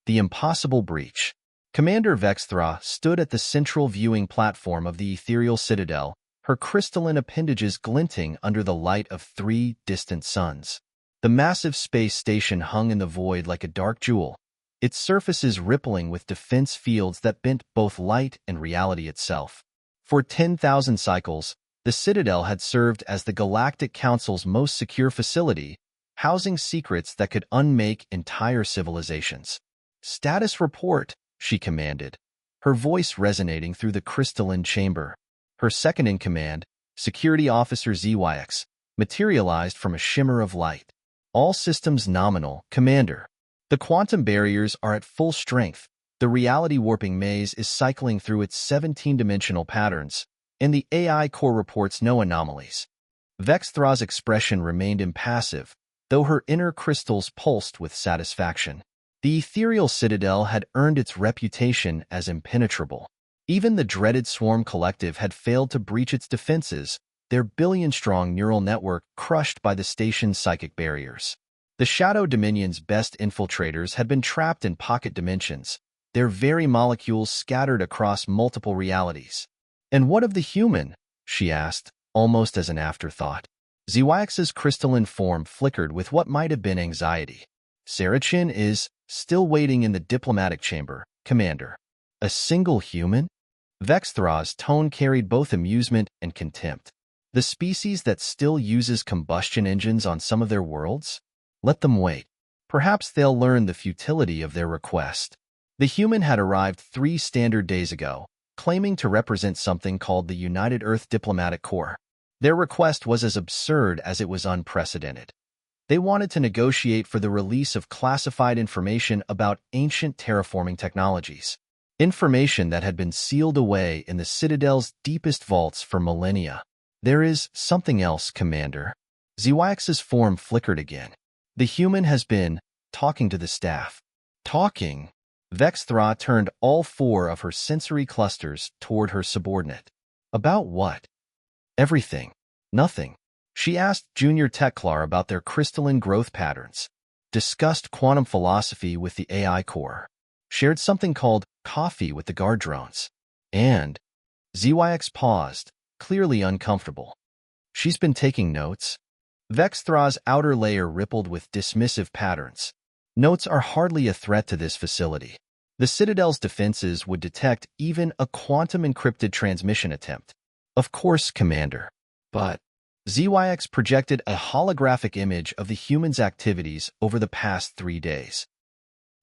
The impossible breach. Commander Vexthra stood at the central viewing platform of the ethereal citadel, her crystalline appendages glinting under the light of 3 distant suns. The massive space station hung in the void like a dark jewel, its surfaces rippling with defense fields that bent both light and reality itself. For 10,000 cycles, the Citadel had served as the Galactic Council's most secure facility, housing secrets that could unmake entire civilizations. "Status report," she commanded, her voice resonating through the crystalline chamber. Her second-in-command, Security Officer ZYX, materialized from a shimmer of light. "All systems nominal, Commander. The quantum barriers are at full strength. The reality-warping maze is cycling through its 17-dimensional patterns, and the AI core reports no anomalies." Vexthra's expression remained impassive, though her inner crystals pulsed with satisfaction. The ethereal citadel had earned its reputation as impenetrable. Even the dreaded Swarm Collective had failed to breach its defenses, their billion-strong neural network crushed by the station's psychic barriers. The Shadow Dominion's best infiltrators had been trapped in pocket dimensions, their very molecules scattered across multiple realities. "And what of the human?" she asked, almost as an afterthought. ZYX's crystalline form flickered with what might have been anxiety. "Sarachin is still waiting in the diplomatic chamber, Commander." "A single human?" Vexthra's tone carried both amusement and contempt. "The species that still uses combustion engines on some of their worlds? Let them wait. Perhaps they'll learn the futility of their request." The human had arrived 3 standard days ago, claiming to represent something called the United Earth Diplomatic Corps. Their request was as absurd as it was unprecedented. They wanted to negotiate for the release of classified information about ancient terraforming technologies. Information that had been sealed away in the Citadel's deepest vaults for millennia. "There is something else, Commander." ZYX's form flickered again. "The human has been talking to the staff." "Talking?" Vexthra turned all 4 of her sensory clusters toward her subordinate. "About what?" "Everything. Nothing." She asked Junior Teklar about their crystalline growth patterns, discussed quantum philosophy with the AI core, shared something called coffee with the guard drones, and ZYX paused, clearly uncomfortable. "She's been taking notes?" Vexthra's outer layer rippled with dismissive patterns. "Notes are hardly a threat to this facility. The Citadel's defenses would detect even a quantum-encrypted transmission attempt." "Of course, Commander. But..." ZYX projected a holographic image of the human's activities over the past 3 days.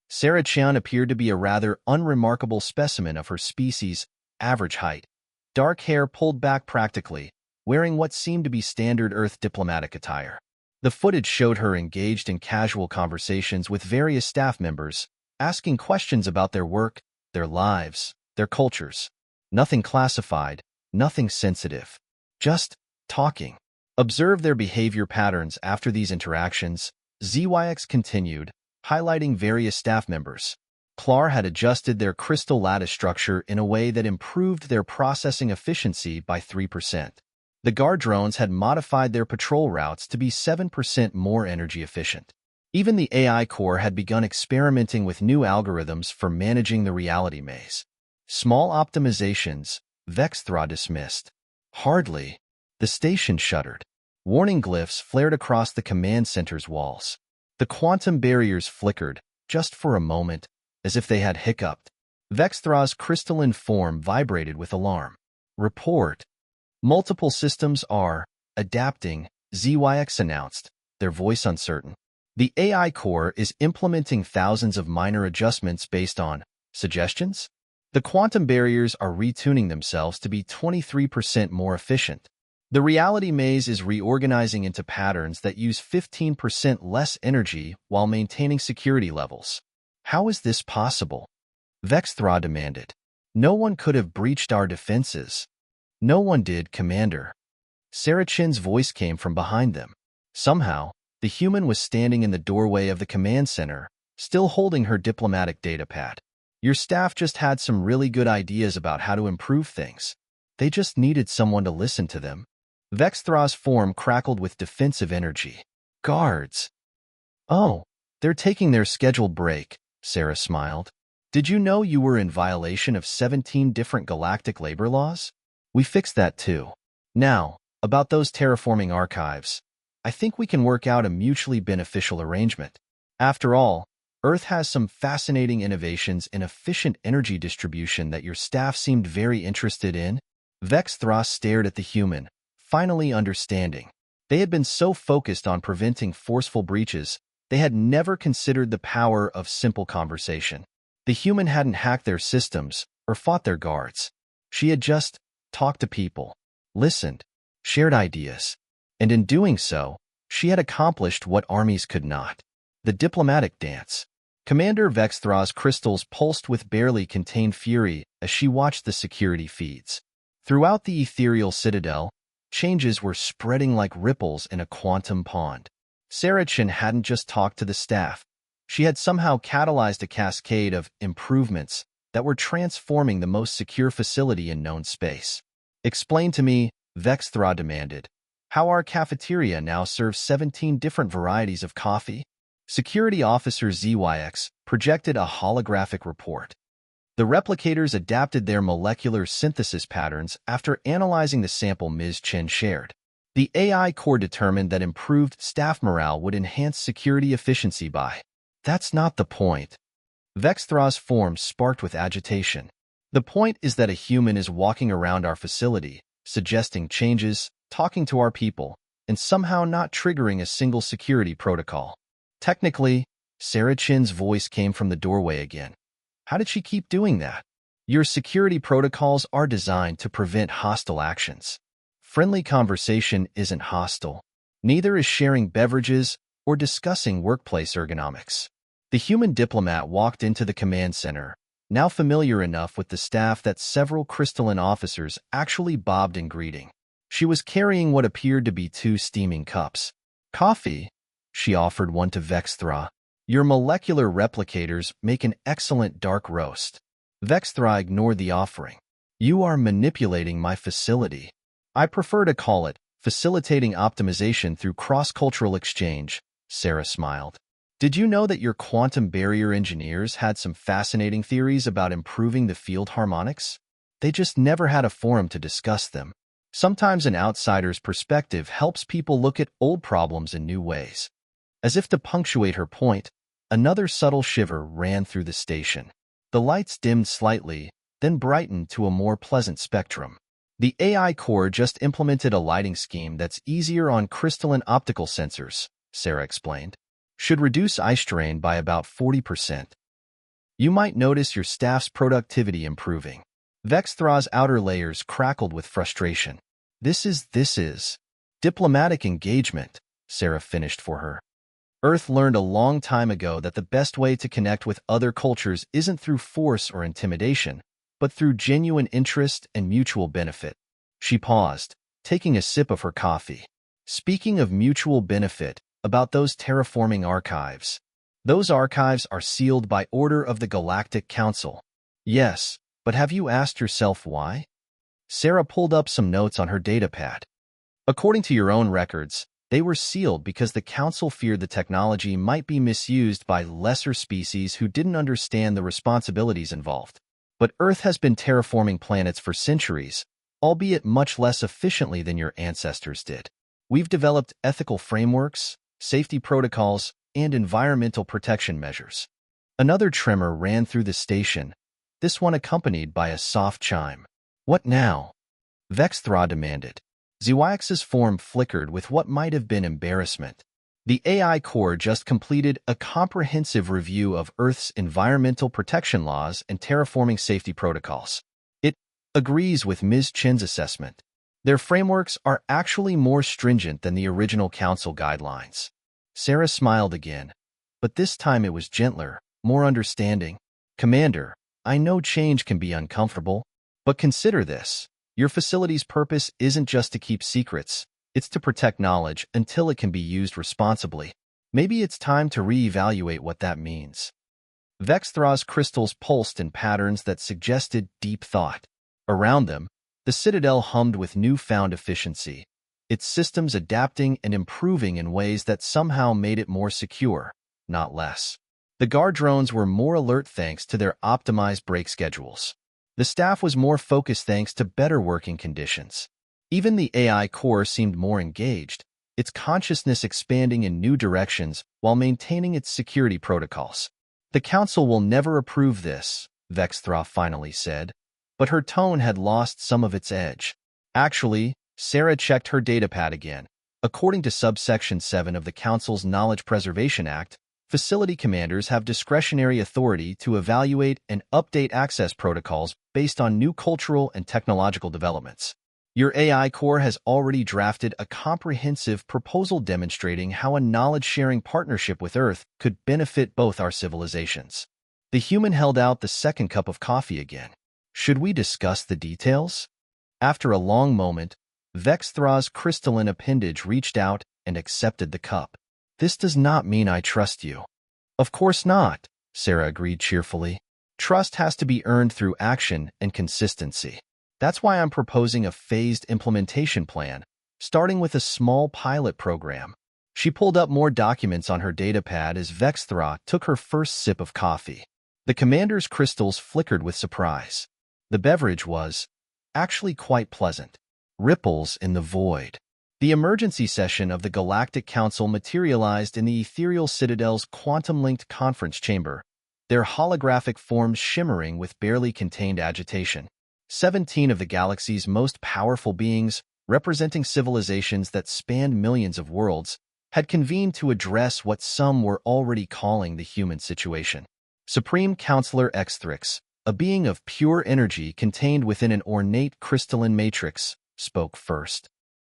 Sarah Chian appeared to be a rather unremarkable specimen of her species' average height. Dark hair pulled back practically, wearing what seemed to be standard Earth diplomatic attire. The footage showed her engaged in casual conversations with various staff members, asking questions about their work, their lives, their cultures. Nothing classified, nothing sensitive. Just talking. "Observe their behavior patterns after these interactions," ZYX continued, highlighting various staff members. Klar had adjusted their crystal lattice structure in a way that improved their processing efficiency by 3%. The guard drones had modified their patrol routes to be 7% more energy efficient. Even the AI core had begun experimenting with new algorithms for managing the reality maze. Small optimizations, Vexthra dismissed. "Hardly." The station shuddered. Warning glyphs flared across the command center's walls. The quantum barriers flickered, just for a moment, as if they had hiccuped. Vexthra's crystalline form vibrated with alarm. "Report. Multiple systems are adapting," ZYX announced, their voice uncertain. "The AI core is implementing thousands of minor adjustments based on suggestions. The quantum barriers are retuning themselves to be 23% more efficient. The reality maze is reorganizing into patterns that use 15% less energy while maintaining security levels." "How is this possible?" Vexthra demanded. "No one could have breached our defenses." "No one did, Commander." Sarachin's voice came from behind them. Somehow, the human was standing in the doorway of the command center, still holding her diplomatic datapad. "Your staff just had some really good ideas about how to improve things. They just needed someone to listen to them." Vexthra's form crackled with defensive energy. "Guards." "Oh, they're taking their scheduled break," Sarah smiled. Did you know you were in violation of 17 different galactic labor laws? We fixed that too. Now, about those terraforming archives, I think we can work out a mutually beneficial arrangement. After all, Earth has some fascinating innovations in efficient energy distribution that your staff seemed very interested in. Vex Thras stared at the human, finally understanding. They had been so focused on preventing forceful breaches, they had never considered the power of simple conversation. The human hadn't hacked their systems or fought their guards. She had just talked to people, listened, shared ideas, and in doing so, she had accomplished what armies could not. The diplomatic dance. Commander Vex Thras' crystals pulsed with barely contained fury as she watched the security feeds. Throughout the ethereal citadel, changes were spreading like ripples in a quantum pond. Sarah Chin hadn't just talked to the staff. She had somehow catalyzed a cascade of improvements that were transforming the most secure facility in known space. Explain to me, Vex Thras demanded, how our cafeteria now serves 17 different varieties of coffee? Security Officer ZYX projected a holographic report. The replicators adapted their molecular synthesis patterns after analyzing the sample Ms. Chen shared. The AI core determined that improved staff morale would enhance security efficiency by. That's not the point. Vex Thras' form sparked with agitation. The point is that a human is walking around our facility, suggesting changes, talking to our people, and somehow not triggering a single security protocol. Technically, Sarah Chin's voice came from the doorway again. How did she keep doing that? Your security protocols are designed to prevent hostile actions. Friendly conversation isn't hostile. Neither is sharing beverages or discussing workplace ergonomics. The human diplomat walked into the command center, now familiar enough with the staff that several crystalline officers actually bobbed in greeting. She was carrying what appeared to be 2 steaming cups. Coffee? She offered one to Vex Thras. Your molecular replicators make an excellent dark roast. Vex Thras ignored the offering. You are manipulating my facility. I prefer to call it facilitating optimization through cross-cultural exchange, Sarah smiled. Did you know that your quantum barrier engineers had some fascinating theories about improving the field harmonics? They just never had a forum to discuss them. Sometimes an outsider's perspective helps people look at old problems in new ways. As if to punctuate her point, another subtle shiver ran through the station. The lights dimmed slightly, then brightened to a more pleasant spectrum. The AI core just implemented a lighting scheme that's easier on crystalline optical sensors, Sarah explained. Should reduce eye strain by about 40%. You might notice your staff's productivity improving. Vex Thras' outer layers crackled with frustration. This is diplomatic engagement, Sarah finished for her. Earth learned a long time ago that the best way to connect with other cultures isn't through force or intimidation, but through genuine interest and mutual benefit. She paused, taking a sip of her coffee. Speaking of mutual benefit, about those terraforming archives. Those archives are sealed by order of the Galactic Council. Yes, but have you asked yourself why? Sarah pulled up some notes on her datapad. According to your own records, they were sealed because the Council feared the technology might be misused by lesser species who didn't understand the responsibilities involved. But Earth has been terraforming planets for centuries, albeit much less efficiently than your ancestors did. We've developed ethical frameworks, safety protocols, and environmental protection measures. Another tremor ran through the station, this one accompanied by a soft chime. What now? Vex Thras demanded. ZYX's form flickered with what might have been embarrassment. The AI core just completed a comprehensive review of Earth's environmental protection laws and terraforming safety protocols. It agrees with Ms. Chen's assessment. Their frameworks are actually more stringent than the original Council guidelines. Sarah smiled again, but this time it was gentler, more understanding. Commander, I know change can be uncomfortable, but consider this. Your facility's purpose isn't just to keep secrets, it's to protect knowledge until it can be used responsibly. Maybe it's time to reevaluate what that means. Vex Thras' crystals pulsed in patterns that suggested deep thought. Around them, the Citadel hummed with newfound efficiency, its systems adapting and improving in ways that somehow made it more secure, not less. The guard drones were more alert thanks to their optimized break schedules. The staff was more focused thanks to better working conditions. Even the AI core seemed more engaged, its consciousness expanding in new directions while maintaining its security protocols. The Council will never approve this, Vexthra finally said, but her tone had lost some of its edge. Actually, Sarah checked her datapad again. According to subsection 7 of the Council's Knowledge Preservation Act, facility commanders have discretionary authority to evaluate and update access protocols based on new cultural and technological developments. Your AI core has already drafted a comprehensive proposal demonstrating how a knowledge-sharing partnership with Earth could benefit both our civilizations. The human held out the second cup of coffee again. Should we discuss the details? After a long moment, Vexthra's crystalline appendage reached out and accepted the cup. This does not mean I trust you. Of course not, Sarah agreed cheerfully. Trust has to be earned through action and consistency. That's why I'm proposing a phased implementation plan, starting with a small pilot program. She pulled up more documents on her datapad as Vexthra took her first sip of coffee. The commander's crystals flickered with surprise. The beverage was, actually quite pleasant. Ripples in the void. The emergency session of the Galactic Council materialized in the Ethereal Citadel's quantum-linked conference chamber, their holographic forms shimmering with barely contained agitation. 17 of the galaxy's most powerful beings, representing civilizations that spanned millions of worlds, had convened to address what some were already calling the human situation. Supreme Counselor Exthrix, a being of pure energy contained within an ornate crystalline matrix, spoke first.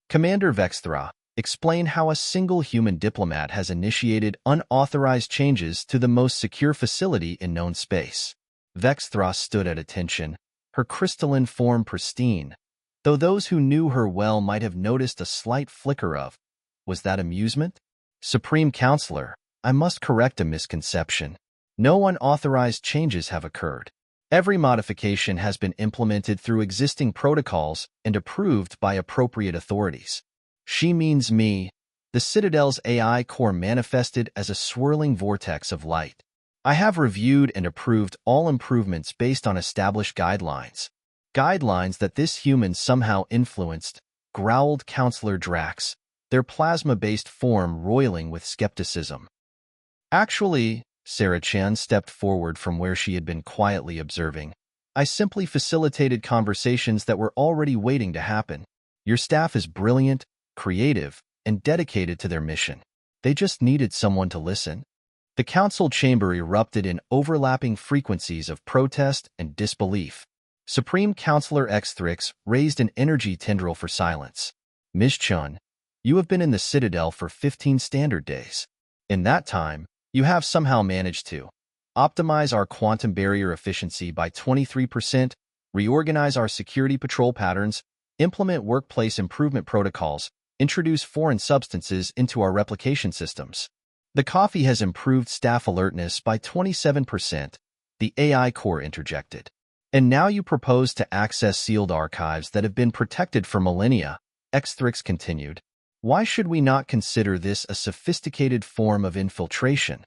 Commander Vexthra, explain how a single human diplomat has initiated unauthorized changes to the most secure facility in known space. Vexthra stood at attention, her crystalline form pristine, though those who knew her well might have noticed a slight flicker of, was that amusement? Supreme Counselor, I must correct a misconception. No unauthorized changes have occurred. Every modification has been implemented through existing protocols and approved by appropriate authorities. She means me. The Citadel's AI core manifested as a swirling vortex of light. I have reviewed and approved all improvements based on established guidelines. Guidelines that this human somehow influenced, growled Counselor Drax, their plasma-based form roiling with skepticism. Actually, Sarah Chan stepped forward from where she had been quietly observing. I simply facilitated conversations that were already waiting to happen. Your staff is brilliant, creative, and dedicated to their mission. They just needed someone to listen. The council chamber erupted in overlapping frequencies of protest and disbelief. Supreme Counselor Exthrix raised an energy tendril for silence. Ms. Chun, you have been in the Citadel for 15 standard days. In that time, you have somehow managed to optimize our quantum barrier efficiency by 23%, reorganize our security patrol patterns, implement workplace improvement protocols, introduce foreign substances into our replication systems. The coffee has improved staff alertness by 27%, the AI core interjected. And now you propose to access sealed archives that have been protected for millennia, Exthrix continued. Why should we not consider this a sophisticated form of infiltration?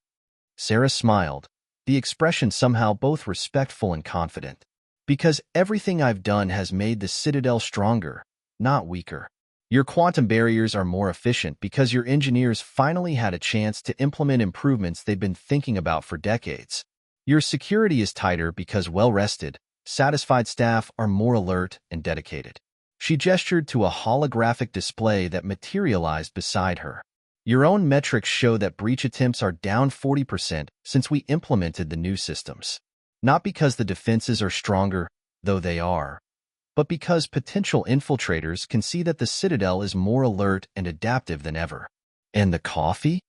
Sarah smiled, the expression somehow both respectful and confident. Because everything I've done has made the Citadel stronger, not weaker. Your quantum barriers are more efficient because your engineers finally had a chance to implement improvements they've been thinking about for decades. Your security is tighter because well-rested, satisfied staff are more alert and dedicated. She gestured to a holographic display that materialized beside her. Your own metrics show that breach attempts are down 40% since we implemented the new systems. Not because the defenses are stronger, though they are, but because potential infiltrators can see that the Citadel is more alert and adaptive than ever. And the coffee?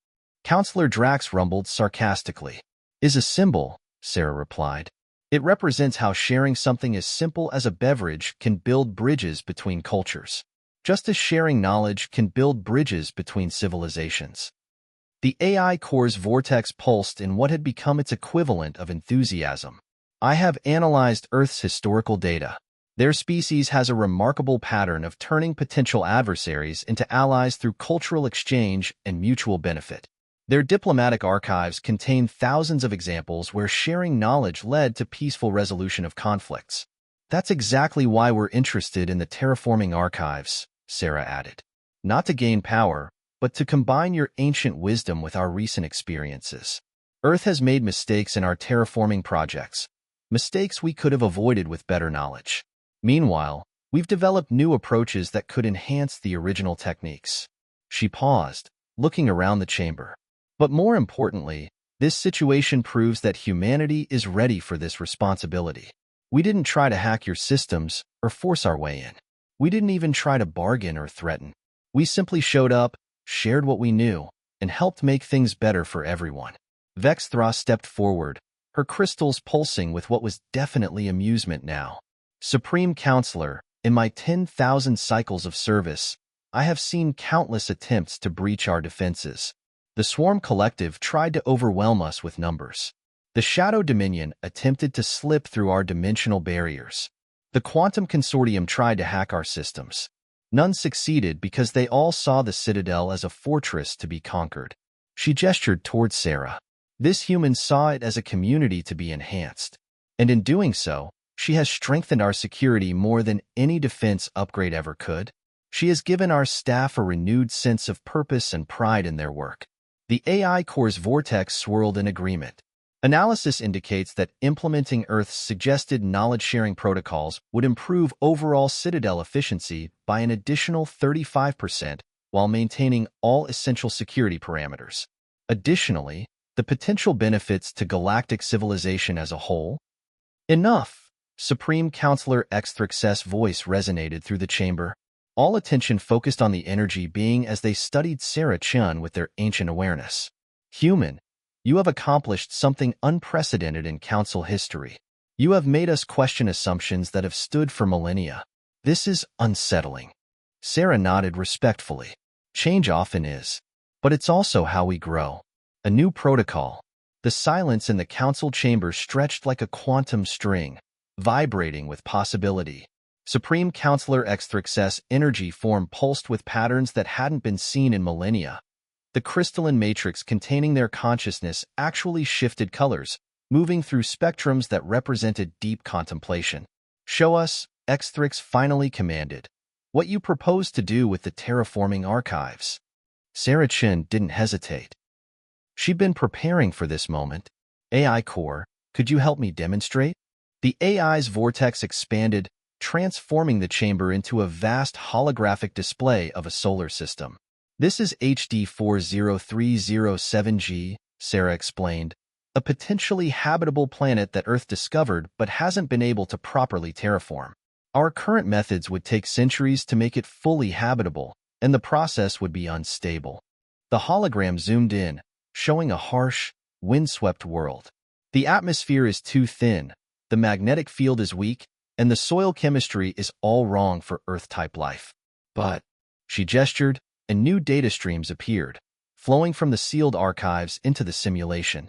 Counselor Drax rumbled sarcastically. Is a symbol, Sarah replied. It represents how sharing something as simple as a beverage can build bridges between cultures, just as sharing knowledge can build bridges between civilizations. The AI core's vortex pulsed in what had become its equivalent of enthusiasm. I have analyzed Earth's historical data. Their species has a remarkable pattern of turning potential adversaries into allies through cultural exchange and mutual benefit. Their diplomatic archives contain thousands of examples where sharing knowledge led to peaceful resolution of conflicts. That's exactly why we're interested in the terraforming archives, Sarah added. Not to gain power, but to combine your ancient wisdom with our recent experiences. Earth has made mistakes in our terraforming projects, mistakes we could have avoided with better knowledge. Meanwhile, we've developed new approaches that could enhance the original techniques. She paused, looking around the chamber. But more importantly, this situation proves that humanity is ready for this responsibility. We didn't try to hack your systems or force our way in. We didn't even try to bargain or threaten. We simply showed up, shared what we knew, and helped make things better for everyone. Vexthra stepped forward, her crystals pulsing with what was definitely amusement now. Supreme Counselor, in my 10,000 cycles of service, I have seen countless attempts to breach our defenses. The Swarm Collective tried to overwhelm us with numbers. The Shadow Dominion attempted to slip through our dimensional barriers. The Quantum Consortium tried to hack our systems. None succeeded because they all saw the Citadel as a fortress to be conquered. She gestured towards Sarah. This human saw it as a community to be enhanced. And in doing so, she has strengthened our security more than any defense upgrade ever could. She has given our staff a renewed sense of purpose and pride in their work. The AI core's vortex swirled in agreement. Analysis indicates that implementing Earth's suggested knowledge-sharing protocols would improve overall Citadel efficiency by an additional 35% while maintaining all essential security parameters. Additionally, the potential benefits to galactic civilization as a whole. Enough! Supreme Counselor Xthrix's voice resonated through the chamber. All attention focused on the energy being as they studied Sarah Chun with their ancient awareness. Human, you have accomplished something unprecedented in Council history. You have made us question assumptions that have stood for millennia. This is unsettling. Sarah nodded respectfully. Change often is. But it's also how we grow. A new protocol. The silence in the Council chamber stretched like a quantum string, vibrating with possibility. Supreme Counselor Xthrix's energy form pulsed with patterns that hadn't been seen in millennia. The crystalline matrix containing their consciousness actually shifted colors, moving through spectrums that represented deep contemplation. Show us, Xthrix finally commanded, what you propose to do with the terraforming archives. Sarah Chin didn't hesitate. She'd been preparing for this moment. AI Core, could you help me demonstrate? The AI's vortex expanded, transforming the chamber into a vast holographic display of a solar system. This is HD 40307G, Sarah explained, a potentially habitable planet that Earth discovered but hasn't been able to properly terraform. Our current methods would take centuries to make it fully habitable, and the process would be unstable. The hologram zoomed in, showing a harsh, windswept world. The atmosphere is too thin, the magnetic field is weak, and the soil chemistry is all wrong for Earth-type life. But, she gestured, and new data streams appeared, flowing from the sealed archives into the simulation.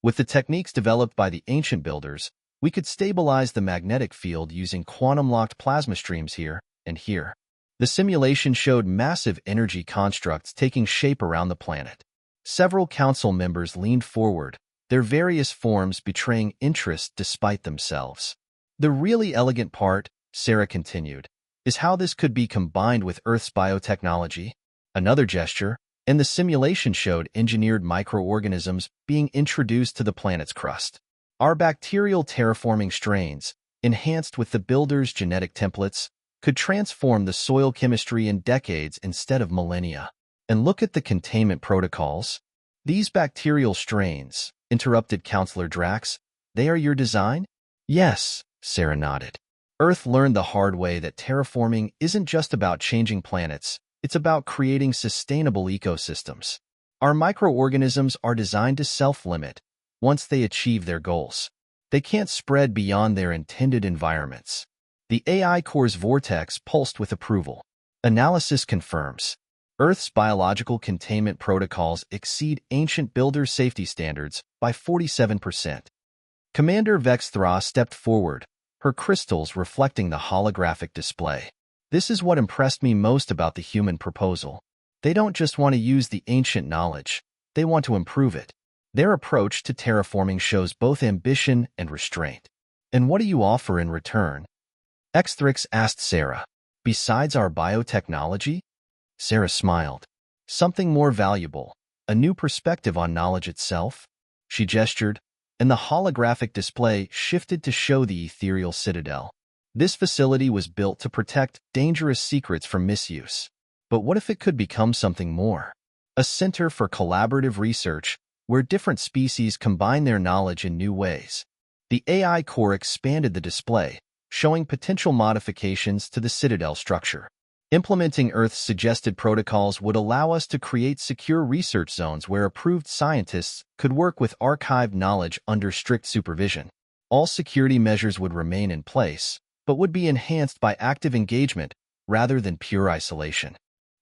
With the techniques developed by the ancient builders, we could stabilize the magnetic field using quantum-locked plasma streams here and here. The simulation showed massive energy constructs taking shape around the planet. Several council members leaned forward, their various forms betraying interest despite themselves. The really elegant part, Sarah continued, is how this could be combined with Earth's biotechnology. Another gesture, and the simulation showed engineered microorganisms being introduced to the planet's crust. Our bacterial terraforming strains, enhanced with the builder's genetic templates, could transform the soil chemistry in decades instead of millennia. And look at the containment protocols. These bacterial strains, interrupted Counselor Drax, they are your design? Yes, Sarah nodded. Earth learned the hard way that terraforming isn't just about changing planets, it's about creating sustainable ecosystems. Our microorganisms are designed to self-limit once they achieve their goals. They can't spread beyond their intended environments. The AI core's vortex pulsed with approval. Analysis confirms. Earth's biological containment protocols exceed ancient builder safety standards by 47%. Commander Vexthra stepped forward, her crystals reflecting the holographic display. This is what impressed me most about the human proposal. They don't just want to use the ancient knowledge. They want to improve it. Their approach to terraforming shows both ambition and restraint. And what do you offer in return? Xthrix asked Sarah. Besides our biotechnology? Sarah smiled. Something more valuable. A new perspective on knowledge itself? She gestured, and the holographic display shifted to show the ethereal citadel. This facility was built to protect dangerous secrets from misuse. But what if it could become something more? A center for collaborative research where different species combine their knowledge in new ways. The AI core expanded the display, showing potential modifications to the citadel structure. Implementing Earth's suggested protocols would allow us to create secure research zones where approved scientists could work with archived knowledge under strict supervision. All security measures would remain in place, but would be enhanced by active engagement rather than pure isolation.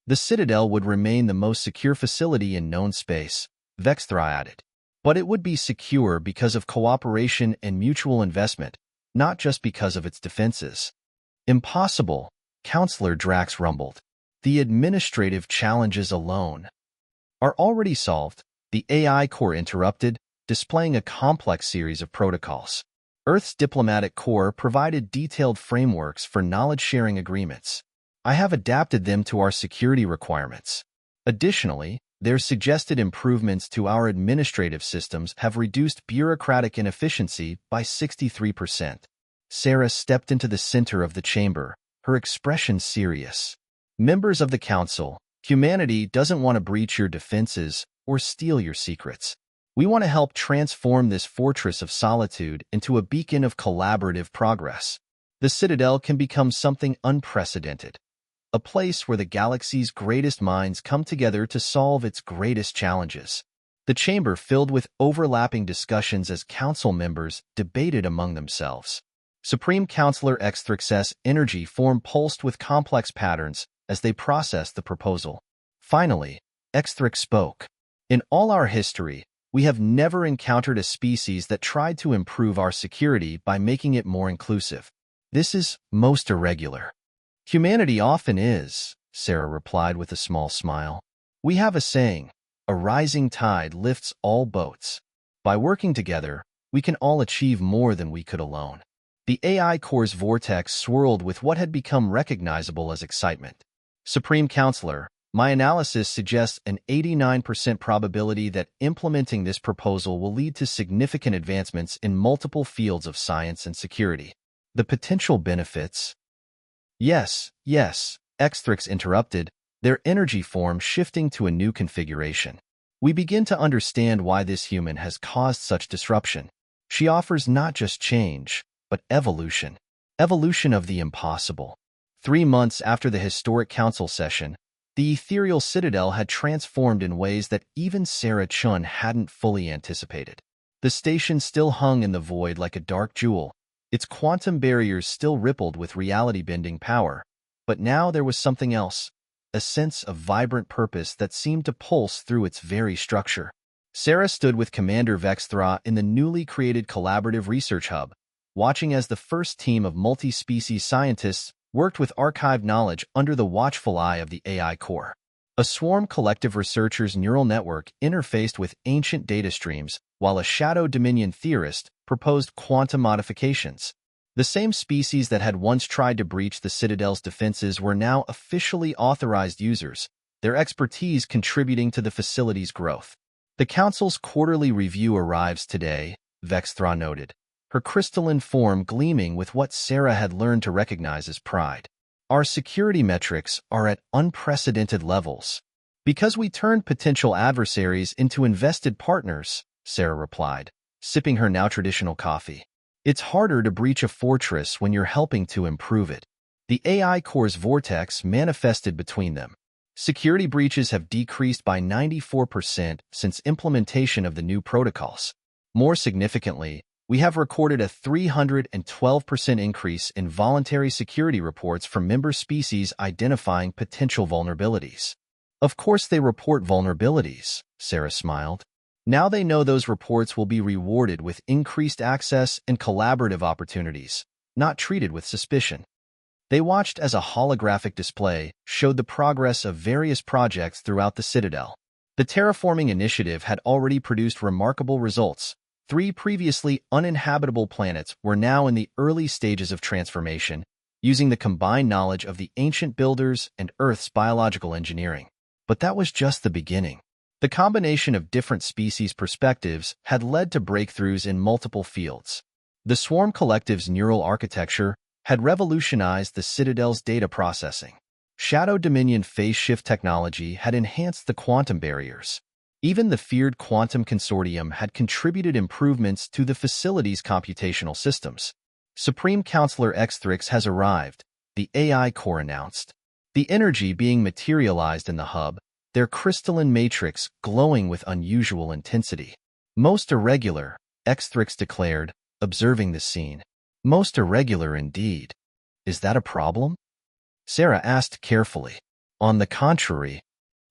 The Citadel would remain the most secure facility in known space, Vexthra added. But it would be secure because of cooperation and mutual investment, not just because of its defenses. Impossible, Counselor Drax rumbled. The administrative challenges alone are already solved, the AI core interrupted, displaying a complex series of protocols. Earth's diplomatic core provided detailed frameworks for knowledge-sharing agreements. I have adapted them to our security requirements. Additionally, their suggested improvements to our administrative systems have reduced bureaucratic inefficiency by 63%. Sarah stepped into the center of the chamber, her expression serious. Members of the Council, humanity doesn't want to breach your defenses or steal your secrets. We want to help transform this fortress of solitude into a beacon of collaborative progress. The Citadel can become something unprecedented, a place where the galaxy's greatest minds come together to solve its greatest challenges. The chamber filled with overlapping discussions as council members debated among themselves. Supreme Counselor Xthrix's energy form pulsed with complex patterns as they processed the proposal. Finally, Xthrix spoke. In all our history, we have never encountered a species that tried to improve our security by making it more inclusive. This is most irregular. Humanity often is, Sarah replied with a small smile. We have a saying, a rising tide lifts all boats. By working together, we can all achieve more than we could alone. The AI core's vortex swirled with what had become recognizable as excitement. Supreme Counselor, my analysis suggests an 89% probability that implementing this proposal will lead to significant advancements in multiple fields of science and security. The potential benefits? Yes, Xthrix interrupted, their energy form shifting to a new configuration. We begin to understand why this human has caused such disruption. She offers not just change, but evolution. Evolution of the impossible. 3 months after the historic council session, the ethereal citadel had transformed in ways that even Sarah Chun hadn't fully anticipated. The station still hung in the void like a dark jewel. Its quantum barriers still rippled with reality-bending power. But now there was something else, a sense of vibrant purpose that seemed to pulse through its very structure. Sarah stood with Commander Vexthra in the newly created Collaborative Research Hub, watching as the first team of multi-species scientists worked with archived knowledge under the watchful eye of the AI core. A swarm collective researchers' neural network interfaced with ancient data streams, while a shadow dominion theorist proposed quantum modifications. The same species that had once tried to breach the Citadel's defenses were now officially authorized users, their expertise contributing to the facility's growth. The Council's quarterly review arrives today, Vexthra noted, her crystalline form gleaming with what Sarah had learned to recognize as pride. Our security metrics are at unprecedented levels. Because we turned potential adversaries into invested partners, Sarah replied, sipping her now traditional coffee. It's harder to breach a fortress when you're helping to improve it. The AI core's vortex manifested between them. Security breaches have decreased by 94% since implementation of the new protocols. More significantly, we have recorded a 312% increase in voluntary security reports from member species identifying potential vulnerabilities. Of course they report vulnerabilities, Sarah smiled. Now they know those reports will be rewarded with increased access and collaborative opportunities, not treated with suspicion. They watched as a holographic display showed the progress of various projects throughout the Citadel. The terraforming initiative had already produced remarkable results. 3 previously uninhabitable planets were now in the early stages of transformation, using the combined knowledge of the ancient builders and Earth's biological engineering. But that was just the beginning. The combination of different species' perspectives had led to breakthroughs in multiple fields. The Swarm Collective's neural architecture had revolutionized the Citadel's data processing. Shadow Dominion phase shift technology had enhanced the quantum barriers. Even the feared Quantum Consortium had contributed improvements to the facility's computational systems. Supreme Counselor X-Thrix has arrived, the AI core announced. The energy being materialized in the hub, their crystalline matrix glowing with unusual intensity. Most irregular, X-Thrix declared, observing the scene. Most irregular indeed. Is that a problem? Sarah asked carefully. On the contrary,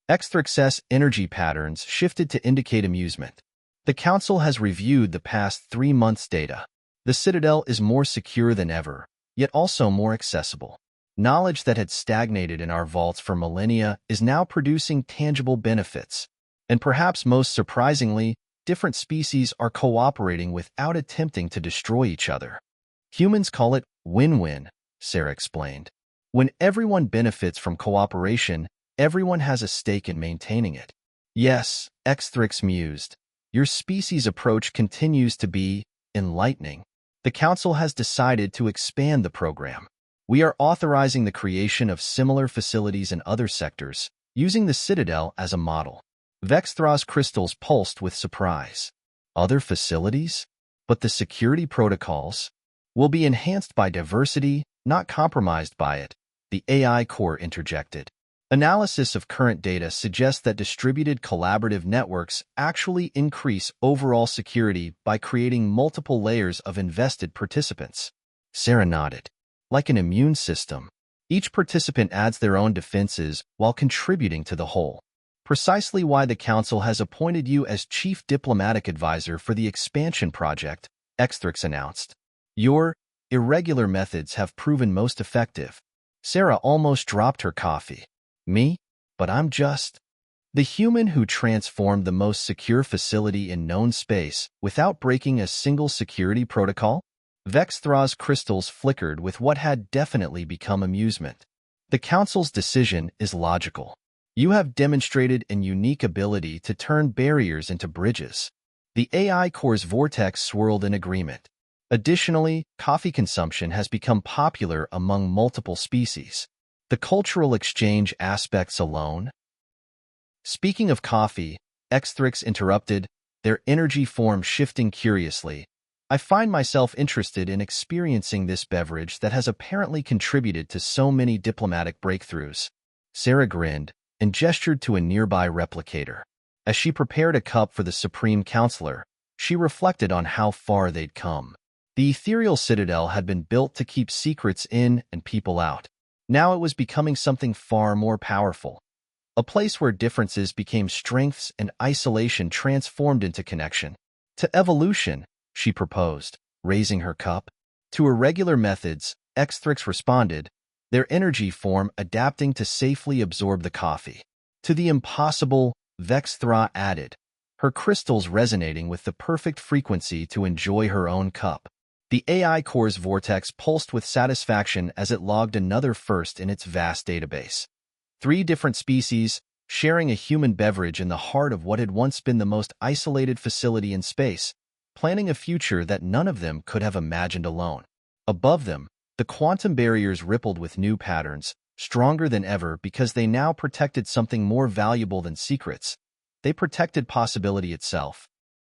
X-Thrix's energy patterns shifted to indicate amusement. The Council has reviewed the past 3 months' data. The Citadel is more secure than ever, yet also more accessible. Knowledge that had stagnated in our vaults for millennia is now producing tangible benefits. And perhaps most surprisingly, different species are cooperating without attempting to destroy each other. Humans call it win-win, Sarah explained. When everyone benefits from cooperation, everyone has a stake in maintaining it. Yes, X-Thrix mused. Your species' approach continues to be enlightening. The Council has decided to expand the program. We are authorizing the creation of similar facilities in other sectors, using the Citadel as a model. Vexthra's crystals pulsed with surprise. Other facilities? But the security protocols will be enhanced by diversity, not compromised by it, the AI core interjected. Analysis of current data suggests that distributed collaborative networks actually increase overall security by creating multiple layers of invested participants. Sarah nodded. Like an immune system, each participant adds their own defenses while contributing to the whole. Precisely why the Council has appointed you as Chief Diplomatic Advisor for the Expansion Project, X-Thrix announced. Your irregular methods have proven most effective. Sarah almost dropped her coffee. Me? But I'm just the human who transformed the most secure facility in known space without breaking a single security protocol? Vexthra's crystals flickered with what had definitely become amusement. The Council's decision is logical. You have demonstrated a unique ability to turn barriers into bridges. The AI core's vortex swirled in agreement. Additionally, coffee consumption has become popular among multiple species. The cultural exchange aspects alone. Speaking of coffee, X-Thrix interrupted, their energy form shifting curiously. I find myself interested in experiencing this beverage that has apparently contributed to so many diplomatic breakthroughs. Sarah grinned and gestured to a nearby replicator. As she prepared a cup for the Supreme Counselor, she reflected on how far they'd come. The ethereal citadel had been built to keep secrets in and people out. Now it was becoming something far more powerful. A place where differences became strengths and isolation transformed into connection. To evolution, she proposed, raising her cup. To irregular methods, X-Thrix responded, their energy form adapting to safely absorb the coffee. To the impossible, Vexthra added, her crystals resonating with the perfect frequency to enjoy her own cup. The AI core's vortex pulsed with satisfaction as it logged another first in its vast database. 3 different species, sharing a human beverage in the heart of what had once been the most isolated facility in space, planning a future that none of them could have imagined alone. Above them, the quantum barriers rippled with new patterns, stronger than ever because they now protected something more valuable than secrets. They protected possibility itself.